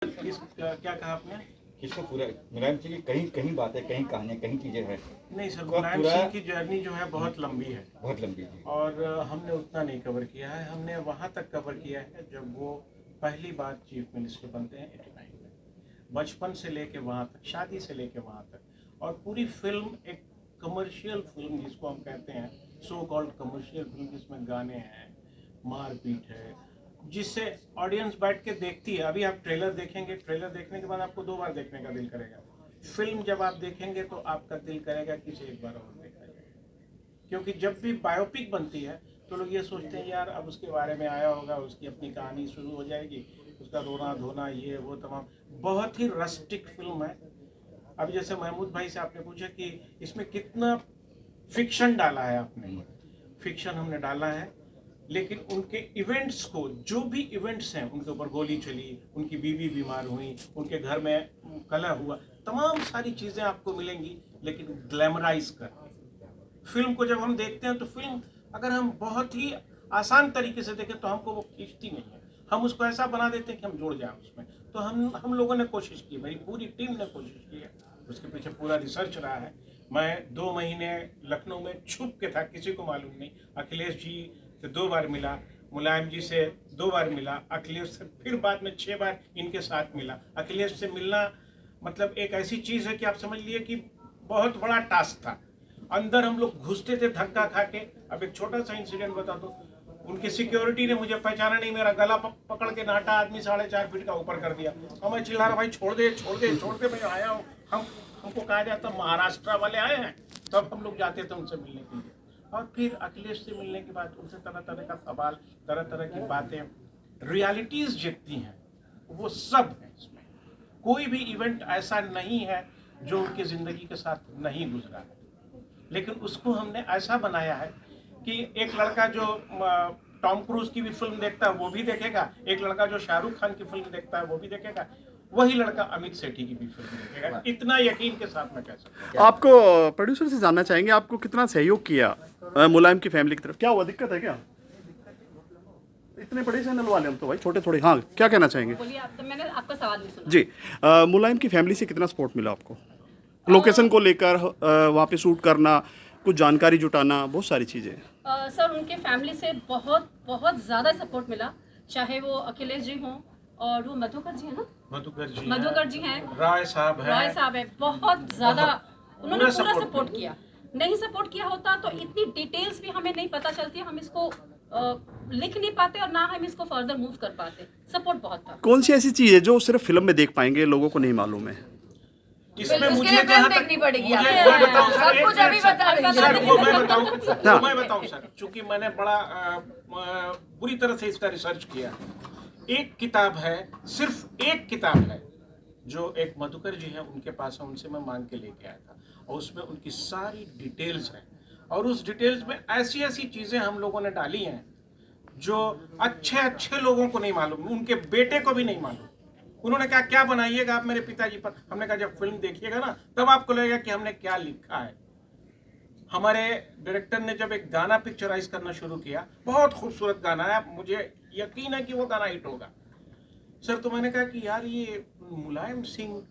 क्या कहा आपने? इसको पूरा मुलायम सिंह की कहीं कहीं बातें, कहीं कहानियाँ, कहीं चीजें हैं। नहीं सर, मुलायम सिंह की जर्नी जो है बहुत लंबी है, बहुत लंबी है और हमने उतना नहीं कवर किया है। हमने वहाँ तक कवर किया है जब वो पहली बार चीफ मिनिस्टर बनते हैं 89 में। बचपन से लेके वहाँ तक, शादी से लेके वहाँ तक, और पूरी फिल्म एक कमर्शियल फिल्म जिसको हम कहते हैं, सो कॉल्ड कमर्शियल फिल्म, जिसमें गाने हैं, मारपीट है, जिससे ऑडियंस बैठ के देखती है। अभी आप ट्रेलर देखेंगे, ट्रेलर देखने के बाद आपको 2 बार देखने का दिल करेगा। फिल्म जब आप देखेंगे तो आपका दिल करेगा कि इसे एक बार और देखा जाए, क्योंकि जब भी बायोपिक बनती है तो लोग ये सोचते हैं यार अब उसके बारे में आया होगा, उसकी अपनी कहानी शुरू हो जाएगी, उसका रोना धोना ये वो तमाम। बहुत ही रस्टिक फिल्म है। अब जैसे महमूद भाई से आपने पूछा कि इसमें कितना फिक्शन डाला है आपने, फिक्शन हमने डाला है, लेकिन उनके इवेंट्स को, जो भी इवेंट्स हैं, उनके ऊपर गोली चली, उनकी बीवी बीमार हुई, उनके घर में कलह हुआ, तमाम सारी चीज़ें आपको मिलेंगी, लेकिन ग्लैमराइज कर। फिल्म को जब हम देखते हैं तो फिल्म अगर हम बहुत ही आसान तरीके से देखें तो हमको वो खींचती नहीं है। हम उसको ऐसा बना देते हैं कि हम जुड़ जाएं उसमें। तो हम लोगों ने कोशिश की, मेरी पूरी टीम ने कोशिश की है, उसके पीछे पूरा रिसर्च रहा है। मैं 2 महीने लखनऊ में छुप के था, किसी को मालूम नहीं। अखिलेश जी से 2 बार मिला, मुलायम जी से 2 बार मिला, अखिलेश से फिर बाद में 6 बार इनके साथ मिला। अखिलेश से मिलना मतलब एक ऐसी चीज़ है कि आप समझ लिए कि बहुत बड़ा टास्क था। अंदर हम लोग घुसते थे धक्का खा के। अब एक छोटा सा इंसिडेंट बता दो, उनकी सिक्योरिटी ने मुझे पहचाना नहीं, मेरा गला पकड़ के नाटा आदमी 4.5 फीट का ऊपर कर दिया, और मैं चिल्ला रहा, भाई छोड़ दे छोड़ दे छोड़ दे, मैं आया हूँ। हमको कहा जाता महाराष्ट्र वाले आए हैं, तब हम लोग जाते थे उनसे मिलने के लिए। और फिर अखिलेश से मिलने के बाद उनसे तरह तरह का सवाल, तरह तरह की बातें, रियलिटीज जितनी हैं वो सब है इसमें। कोई भी इवेंट ऐसा नहीं है जो उनकी ज़िंदगी के साथ नहीं गुजरा है, लेकिन उसको हमने ऐसा बनाया है कि एक लड़का जो टॉम क्रूज की भी फिल्म देखता है वो भी देखेगा, एक लड़का जो शाहरुख खान की फिल्म देखता है वो भी देखेगा, वही लड़का अमित सेठी की भी फिल्म देखेगा। इतना यकीन के साथ मैं कह सकता हूँ। आपको प्रोड्यूसर से जानना चाहेंगे, आपको कितना सहयोग किया मुलायम की फैमिली की तरफ? क्या हुआ, दिक्कत है क्या? इतने बड़े चैनल वाले हम तो भाई छोटे थोड़े। हाँ, क्या कहना चाहेंगे? बोलिए आप, तो मैंने आपका सवाल नहीं सुना। जी, मुलायम की फैमिली से कितना सपोर्ट मिला आपको? लोकेशन को लेकर वहाँ पे शूट करना, कुछ जानकारी जुटाना, बहुत सारी चीज़ें। सर, उनके फैमिली से बहुत बहुत ज़्यादा सपोर्ट मिला, चाहे वो अखिलेश जी हों और वो मधुकर जी है ना, मधुकर जी हैं, राय साहब है, बहुत ज़्यादा उन्होंने पूरा सपोर्ट किया। नहीं सपोर्ट किया होता तो इतनी डिटेल्स भी हमें नहीं पता चलती, हम इसको लिख नहीं पाते और ना हम इसको फर्दर मूव कर पाते। सपोर्ट बहुत था। कौन सी ऐसी चीज़ है जो सिर्फ फिल्म में देख पाएंगे, लोगों को नहीं मालूम है? इसमें मुझे जहाँ तक देखनी पड़ेगी, सब कुछ अभी मैं बताऊं सर, चूंकि मैंने बड़ा बुरी तरह से इसका रिसर्च किया। एक किताब है, सिर्फ एक किताब है जो एक मधुकर जी हैं उनके पास है, उनसे मैं मांग के लेके आया था, और उसमें उनकी सारी डिटेल्स हैं, और उस डिटेल्स में ऐसी ऐसी चीजें हम लोगों ने डाली हैं जो अच्छे लोगों को नहीं मालूम, उनके बेटे को भी नहीं मालूम। उन्होंने कहा क्या बनाइएगा आप मेरे पिताजी पर? हमने कहा जब फिल्म देखिएगा ना तब आपको लगेगा कि हमने क्या लिखा है। हमारे डायरेक्टर ने जब एक गाना पिक्चराइज करना शुरू किया, बहुत खूबसूरत गाना है, मुझे यकीन है कि वो गाना हिट होगा सर। तो मैंने कहा कि यार ये मुलायम सिंह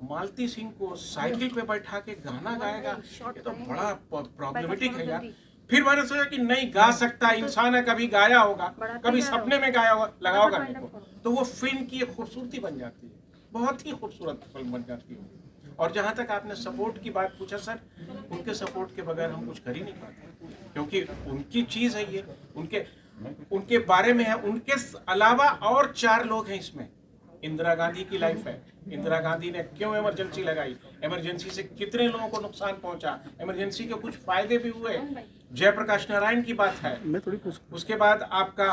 मालती सिंह को साइकिल पे बैठा के गाना गाएगा, ये तो बड़ा प्रॉब्लमेटिक है यार। फिर मैंने सोचा कि नहीं, गा सकता इंसान है, कभी गाया होगा, कभी सपने में गाया होगा, लगाओ गाने को, तो वो फिल्म की एक खूबसूरती बन जाती है, बहुत ही खूबसूरत फिल्म बन जाती है। और जहाँ तक आपने सपोर्ट की बात पूछा सर, उनके सपोर्ट के बगैर हम कुछ कर ही नहीं पाते, क्योंकि उनकी चीज़ है ये, उनके बारे में है। उनके अलावा और 4 लोग हैं इसमें। इंदिरा गांधी की लाइफ है, इंदिरा गांधी ने क्यों इमरजेंसी लगाई, इमरजेंसी से कितने लोगों को नुकसान पहुंचा, इमरजेंसी के कुछ फायदे भी हुए। जयप्रकाश नारायण की बात है। उसके बाद आपका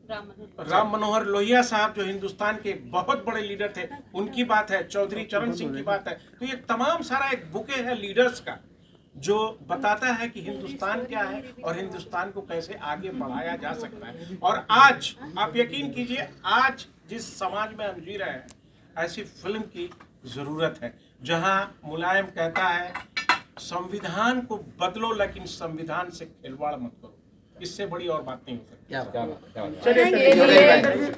राम मनोहर लोहिया साहब जो हिंदुस्तान के बहुत बड़े लीडर थे, उनकी बात है। चौधरी चरण सिंह की बात है। तो ये तमाम सारा एक बुके है लीडर्स का, जो बताता है कि हिंदुस्तान क्या है और हिंदुस्तान को कैसे आगे बढ़ाया जा सकता है। और आज आप यकीन कीजिए, आज जिस समाज में हम जी रहे हैं, ऐसी फिल्म की जरूरत है जहां मुलायम कहता है संविधान को बदलो लेकिन संविधान से खिलवाड़ मत करो। इससे बड़ी और बात नहीं हो सकती। क्या बात है।